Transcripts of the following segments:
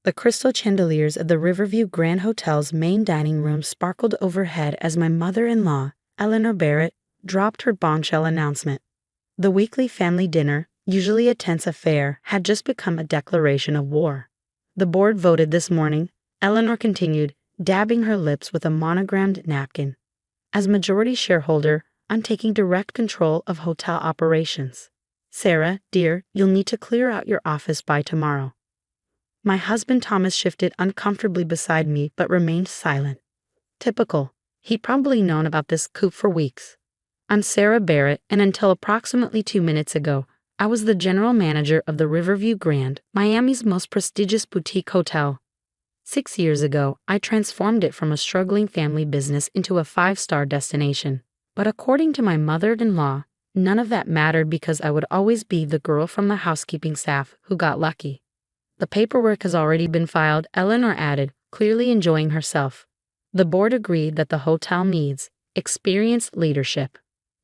The crystal chandeliers of the Riverview Grand Hotel's main dining room sparkled overhead as my mother-in-law, Eleanor Barrett, dropped her bombshell announcement. The weekly family dinner, usually a tense affair, had just become a declaration of war. The board voted this morning, Eleanor continued, dabbing her lips with a monogrammed napkin. As majority shareholder, I'm taking direct control of hotel operations. Sarah, dear, you'll need to clear out your office by tomorrow. My husband Thomas shifted uncomfortably beside me but remained silent. Typical. He'd probably known about this coup for weeks. I'm Sarah Barrett, and until approximately 2 minutes ago, I was the general manager of the Riverview Grand, Miami's most prestigious boutique hotel. 6 years ago, I transformed it from a struggling family business into a 5-star destination. But according to my mother-in-law, none of that mattered because I would always be the girl from the housekeeping staff who got lucky. The paperwork has already been filed, Eleanor added, clearly enjoying herself. The board agreed that the hotel needs experienced leadership.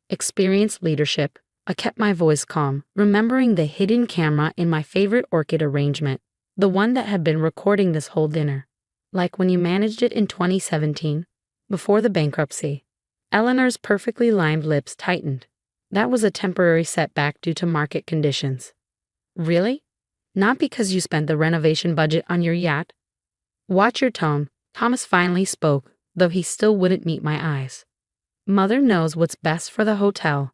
Experienced leadership. I kept my voice calm, remembering the hidden camera in my favorite orchid arrangement, the one that had been recording this whole dinner. Like when you managed it in 2017, before the bankruptcy. Eleanor's perfectly lined lips tightened. That was a temporary setback due to market conditions. Really? Not because you spent the renovation budget on your yacht? Watch your tone, Thomas finally spoke, though he still wouldn't meet my eyes. Mother knows what's best for the hotel.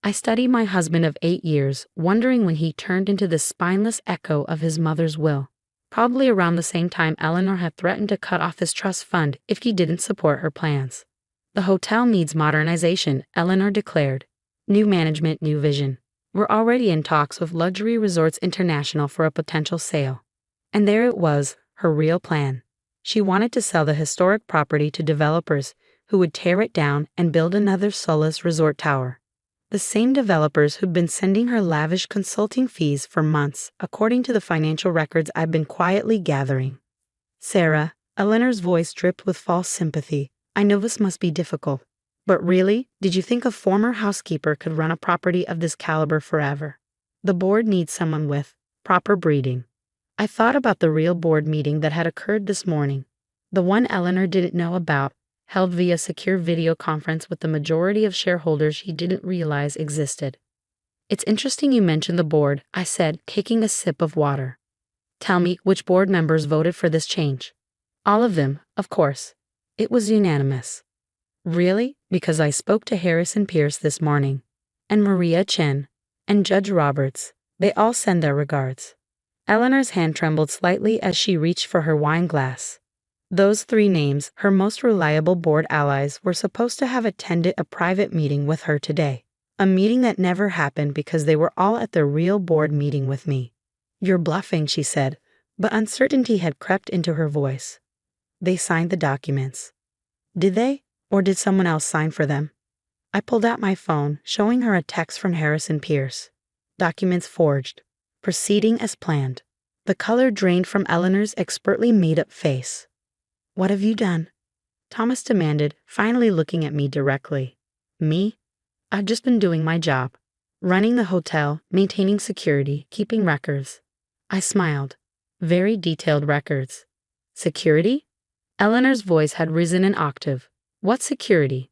I studied my husband of 8 years, wondering when he turned into the spineless echo of his mother's will. Probably around the same time Eleanor had threatened to cut off his trust fund if he didn't support her plans. The hotel needs modernization, Eleanor declared. New management, new vision. We're already in talks with Luxury Resorts International for a potential sale. And there it was, her real plan. She wanted to sell the historic property to developers who would tear it down and build another Solace resort tower. The same developers who'd been sending her lavish consulting fees for months, according to the financial records I've been quietly gathering. Sarah, Eleanor's voice dripped with false sympathy. I know this must be difficult. But really, did you think a former housekeeper could run a property of this caliber forever? The board needs someone with proper breeding. I thought about the real board meeting that had occurred this morning. The one Eleanor didn't know about, held via secure video conference with the majority of shareholders she didn't realize existed. It's interesting you mentioned the board, I said, taking a sip of water. Tell me, which board members voted for this change? All of them, of course. It was unanimous. Really? Because I spoke to Harrison Pierce this morning, and Maria Chen, and Judge Roberts. They all send their regards. Eleanor's hand trembled slightly as she reached for her wine glass. Those 3 names, her most reliable board allies, were supposed to have attended a private meeting with her today. A meeting that never happened because they were all at their real board meeting with me. You're bluffing, she said, but uncertainty had crept into her voice. They signed the documents. Did they? Or did someone else sign for them? I pulled out my phone, showing her a text from Harrison Pierce. Documents forged. Proceeding as planned. The color drained from Eleanor's expertly made-up face. What have you done? Thomas demanded, finally looking at me directly. Me? I've just been doing my job. Running the hotel, maintaining security, keeping records. I smiled. Very detailed records. Security? Eleanor's voice had risen an octave. What security?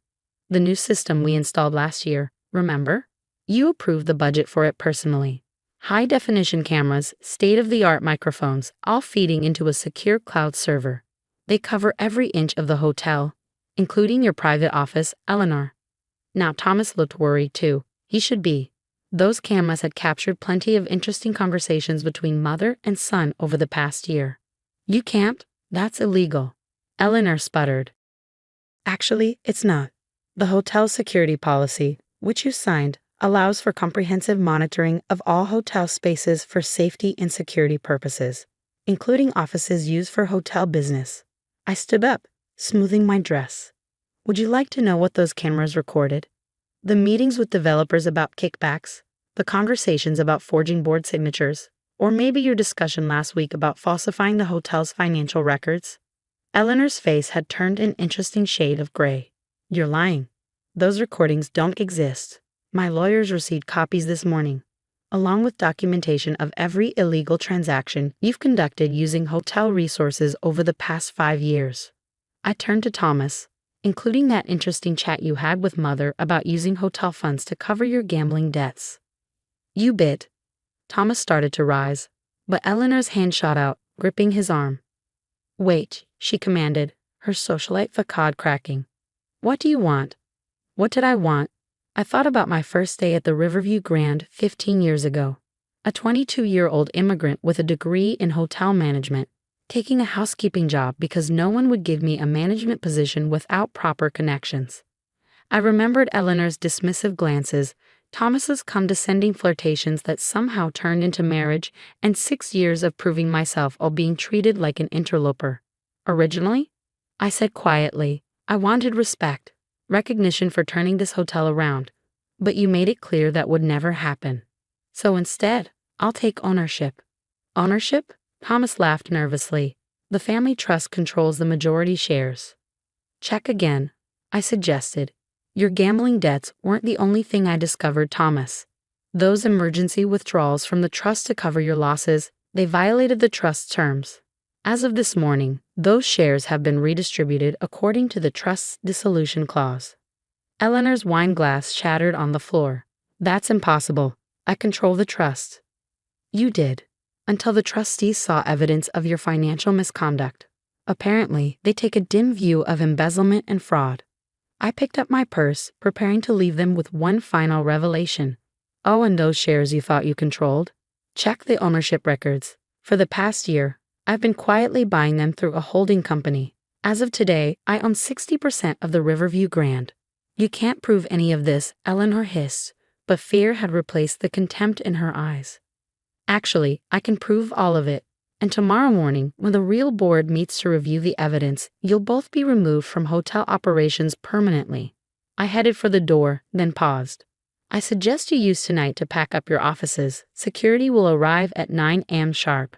The new system we installed last year, remember? You approved the budget for it personally. High-definition cameras, state-of-the-art microphones, all feeding into a secure cloud server. They cover every inch of the hotel, including your private office, Eleanor. Now Thomas looked worried too. He should be. Those cameras had captured plenty of interesting conversations between mother and son over the past year. You can't? That's illegal. Eleanor sputtered. Actually, it's not. The hotel's security policy, which you signed, allows for comprehensive monitoring of all hotel spaces for safety and security purposes, including offices used for hotel business. I stood up, smoothing my dress. Would you like to know what those cameras recorded? The meetings with developers about kickbacks, the conversations about forging board signatures, or maybe your discussion last week about falsifying the hotel's financial records? Eleanor's face had turned an interesting shade of gray. You're lying. Those recordings don't exist. My lawyers received copies this morning. along with documentation of every illegal transaction you've conducted using hotel resources over the past 5 years. I turned to Thomas, including that interesting chat you had with Mother about using hotel funds to cover your gambling debts. You bit. Thomas started to rise, but Eleanor's hand shot out, gripping his arm. Wait, she commanded, her socialite facade cracking. What do you want? What did I want? I thought about my first day at the Riverview Grand 15 years ago. A 22-year-old immigrant with a degree in hotel management, taking a housekeeping job because no one would give me a management position without proper connections. I remembered Eleanor's dismissive glances, Thomas's condescending flirtations that somehow turned into marriage, and 6 years of proving myself while being treated like an interloper. Originally, I said quietly, I wanted respect, recognition for turning this hotel around, but you made it clear that would never happen. So instead, I'll take ownership. Ownership? Thomas laughed nervously. The family trust controls the majority shares. Check again, I suggested. Your gambling debts weren't the only thing I discovered, Thomas. Those emergency withdrawals from the trust to cover your losses, they violated the trust's terms. As of this morning, those shares have been redistributed according to the trust's dissolution clause. Eleanor's wine glass shattered on the floor. That's impossible. I control the trust. You did, until the trustees saw evidence of your financial misconduct. Apparently, they take a dim view of embezzlement and fraud. I picked up my purse, preparing to leave them with one final revelation. Oh, and those shares you thought you controlled? Check the ownership records. For the past year, I've been quietly buying them through a holding company. As of today, I own 60% of the Riverview Grand. You can't prove any of this, Eleanor hissed, but fear had replaced the contempt in her eyes. Actually, I can prove all of it. And tomorrow morning, when the real board meets to review the evidence, you'll both be removed from hotel operations permanently. I headed for the door, then paused. I suggest you use tonight to pack up your offices. Security will arrive at 9 a.m. sharp.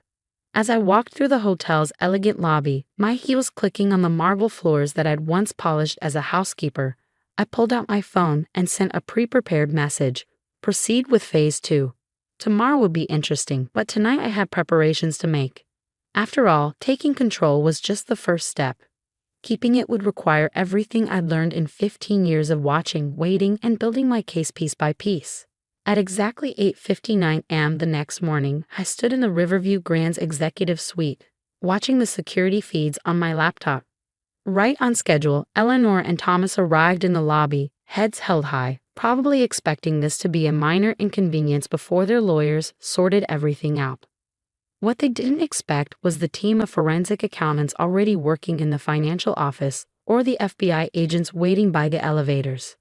As I walked through the hotel's elegant lobby, my heels clicking on the marble floors that I'd once polished as a housekeeper, I pulled out my phone and sent a pre-prepared message. Proceed with phase 2. Tomorrow would be interesting, but tonight I had preparations to make. After all, taking control was just the first step. Keeping it would require everything I'd learned in 15 years of watching, waiting, and building my case piece by piece. At exactly 8:59 a.m. the next morning, I stood in the Riverview Grand's executive suite, watching the security feeds on my laptop. Right on schedule, Eleanor and Thomas arrived in the lobby, heads held high, probably expecting this to be a minor inconvenience before their lawyers sorted everything out. What they didn't expect was the team of forensic accountants already working in the financial office or the FBI agents waiting by the elevators.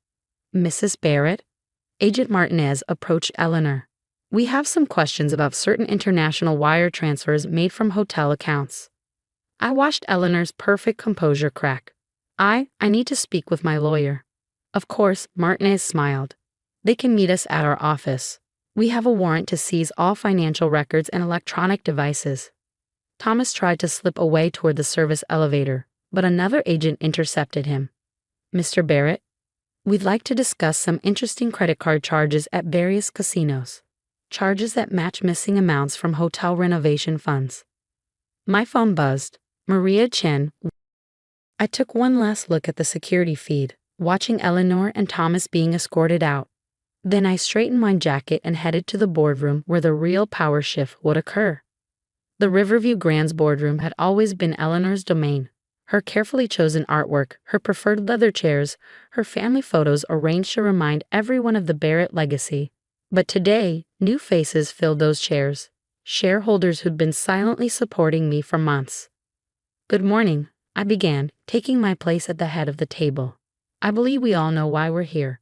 Mrs. Barrett? Agent Martinez approached Eleanor. We have some questions about certain international wire transfers made from hotel accounts. I watched Eleanor's perfect composure crack. I need to speak with my lawyer. Of course, Martinez smiled. They can meet us at our office. We have a warrant to seize all financial records and electronic devices. Thomas tried to slip away toward the service elevator, but another agent intercepted him. Mr. Barrett, we'd like to discuss some interesting credit card charges at various casinos. Charges that match missing amounts from hotel renovation funds. My phone buzzed. Maria Chen. I took one last look at the security feed, watching Eleanor and Thomas being escorted out. Then I straightened my jacket and headed to the boardroom where the real power shift would occur. The Riverview Grand's boardroom had always been Eleanor's domain. Her carefully chosen artwork, her preferred leather chairs, her family photos arranged to remind everyone of the Barrett legacy. But today, new faces filled those chairs, shareholders who'd been silently supporting me for months. Good morning, I began, taking my place at the head of the table. I believe we all know why we're here.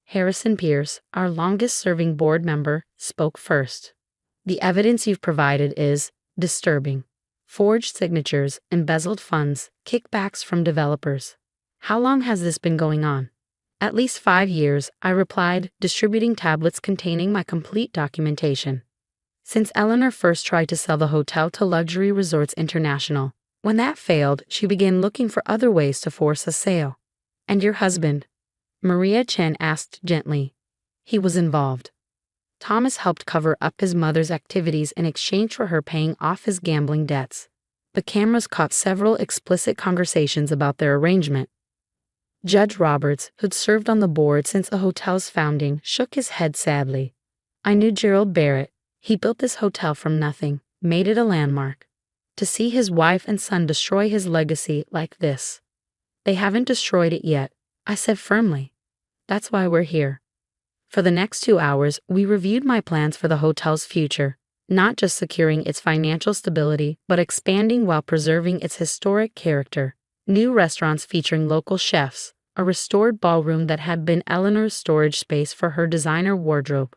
Harrison Pierce, our longest-serving board member, spoke first. The evidence you've provided is disturbing. Forged signatures, embezzled funds, kickbacks from developers. How long has this been going on? At least 5 years, I replied, distributing tablets containing my complete documentation. Since Eleanor first tried to sell the hotel to Luxury Resorts International. When that failed, she began looking for other ways to force a sale. And your husband? Maria Chen asked gently. He was involved. Thomas helped cover up his mother's activities in exchange for her paying off his gambling debts. The cameras caught several explicit conversations about their arrangement. Judge Roberts, who'd served on the board since the hotel's founding, shook his head sadly. I knew Gerald Barrett. He built this hotel from nothing, made it a landmark. To see his wife and son destroy his legacy like this. They haven't destroyed it yet, I said firmly. That's why we're here. For the next 2 hours, we reviewed my plans for the hotel's future, not just securing its financial stability, but expanding while preserving its historic character. New restaurants featuring local chefs, a restored ballroom that had been Eleanor's storage space for her designer wardrobe.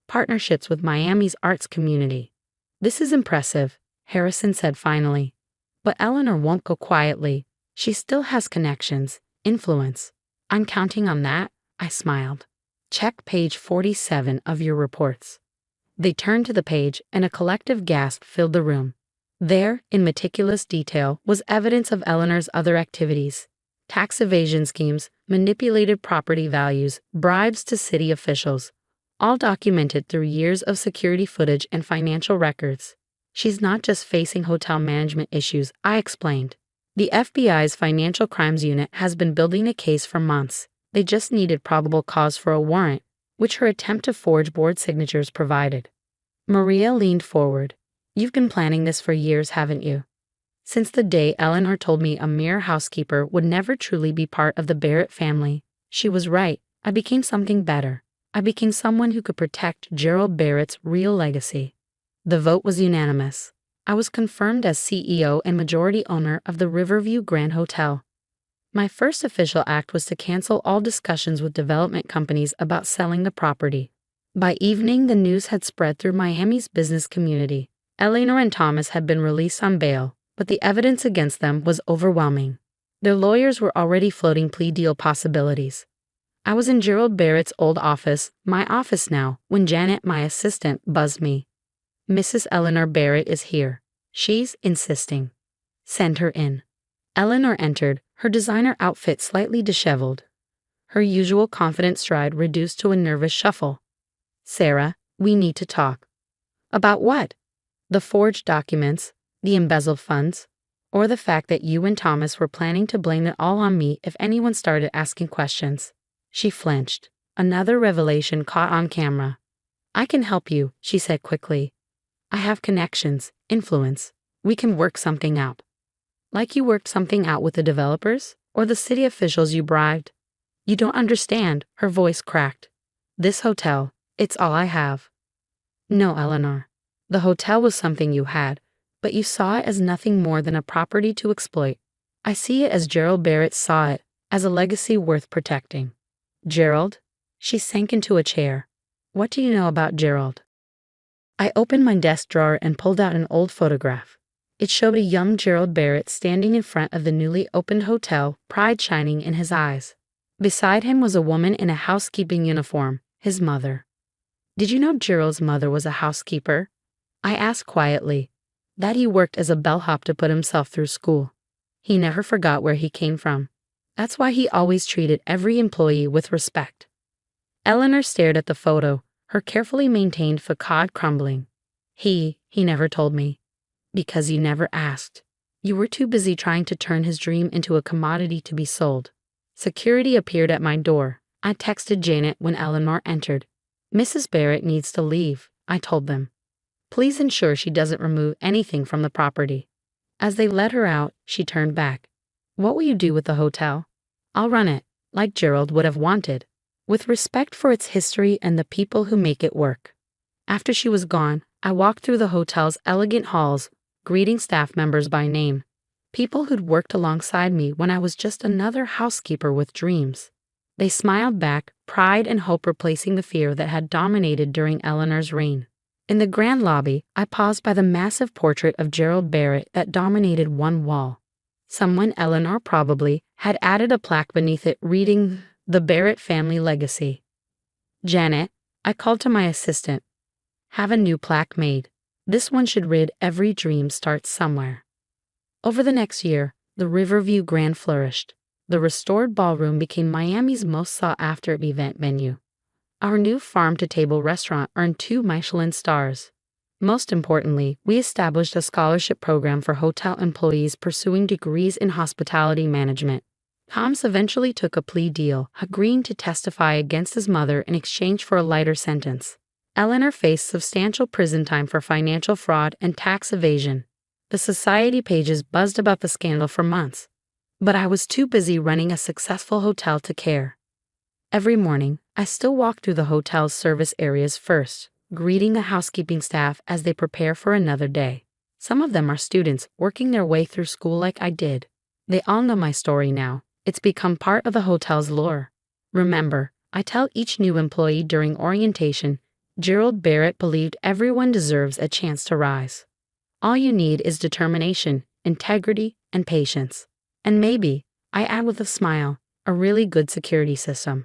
Partnerships with Miami's arts community. This is impressive, Harrison said finally. But Eleanor won't go quietly. She still has connections, influence. I'm counting on that, I smiled. Check page 47 of your reports. They turned to the page, and a collective gasp filled the room. There, in meticulous detail, was evidence of Eleanor's other activities. Tax evasion schemes, manipulated property values, bribes to city officials. All documented through years of security footage and financial records. She's not just facing hotel management issues, I explained. The FBI's Financial Crimes Unit has been building a case for months. They just needed probable cause for a warrant, which her attempt to forge board signatures provided. Maria leaned forward. You've been planning this for years, haven't you? Since the day Eleanor told me a mere housekeeper would never truly be part of the Barrett family. She was right. I became something better. I became someone who could protect Gerald Barrett's real legacy. The vote was unanimous. I was confirmed as CEO and majority owner of the Riverview Grand Hotel. My first official act was to cancel all discussions with development companies about selling the property. By evening, the news had spread through Miami's business community. Eleanor and Thomas had been released on bail, but the evidence against them was overwhelming. Their lawyers were already floating plea deal possibilities. I was in Gerald Barrett's old office, my office now, when Janet, my assistant, buzzed me. Mrs. Eleanor Barrett is here. She's insisting. Send her in. Eleanor entered, her designer outfit slightly disheveled. Her usual confident stride reduced to a nervous shuffle. Sarah, we need to talk. About what? The forged documents, the embezzled funds, or the fact that you and Thomas were planning to blame it all on me if anyone started asking questions. She flinched. Another revelation caught on camera. I can help you, she said quickly. I have connections, influence. We can work something out. Like you worked something out with the developers or the city officials you bribed? You don't understand, her voice cracked. This hotel, it's all I have. No, Eleanor. The hotel was something you had, but you saw it as nothing more than a property to exploit. I see it as Gerald Barrett saw it, as a legacy worth protecting. Gerald? She sank into a chair. What do you know about Gerald? I opened my desk drawer and pulled out an old photograph. It showed a young Gerald Barrett standing in front of the newly opened hotel, pride shining in his eyes. Beside him was a woman in a housekeeping uniform, his mother. Did you know Gerald's mother was a housekeeper? I asked quietly. That he worked as a bellhop to put himself through school. He never forgot where he came from. That's why he always treated every employee with respect. Eleanor stared at the photo, her carefully maintained facade crumbling. He never told me. Because you never asked. You were too busy trying to turn his dream into a commodity to be sold. Security appeared at my door. I texted Janet when Eleanor entered. Mrs. Barrett needs to leave, I told them. Please ensure she doesn't remove anything from the property. As they let her out, she turned back. What will you do with the hotel? I'll run it, like Gerald would have wanted, with respect for its history and the people who make it work. After she was gone, I walked through the hotel's elegant halls, greeting staff members by name, people who'd worked alongside me when I was just another housekeeper with dreams. They smiled back, pride and hope replacing the fear that had dominated during Eleanor's reign. In the grand lobby, I paused by the massive portrait of Gerald Barrett that dominated one wall. Someone, Eleanor probably, had added a plaque beneath it reading, "The Barrett Family Legacy." Janet, I called to my assistant. Have a new plaque made. This one should read, "Every dream starts somewhere." Over the next year, the Riverview Grand flourished. The restored ballroom became Miami's most sought-after event venue. Our new farm-to-table restaurant earned 2 Michelin stars. Most importantly, we established a scholarship program for hotel employees pursuing degrees in hospitality management. Hans eventually took a plea deal, agreeing to testify against his mother in exchange for a lighter sentence. Eleanor faced substantial prison time for financial fraud and tax evasion. The society pages buzzed about the scandal for months. But I was too busy running a successful hotel to care. Every morning, I still walk through the hotel's service areas first, greeting the housekeeping staff as they prepare for another day. Some of them are students working their way through school like I did. They all know my story now. It's become part of the hotel's lore. Remember, I tell each new employee during orientation, Gerald Barrett believed everyone deserves a chance to rise. All you need is determination, integrity, and patience. And maybe, I add with a smile, a really good security system.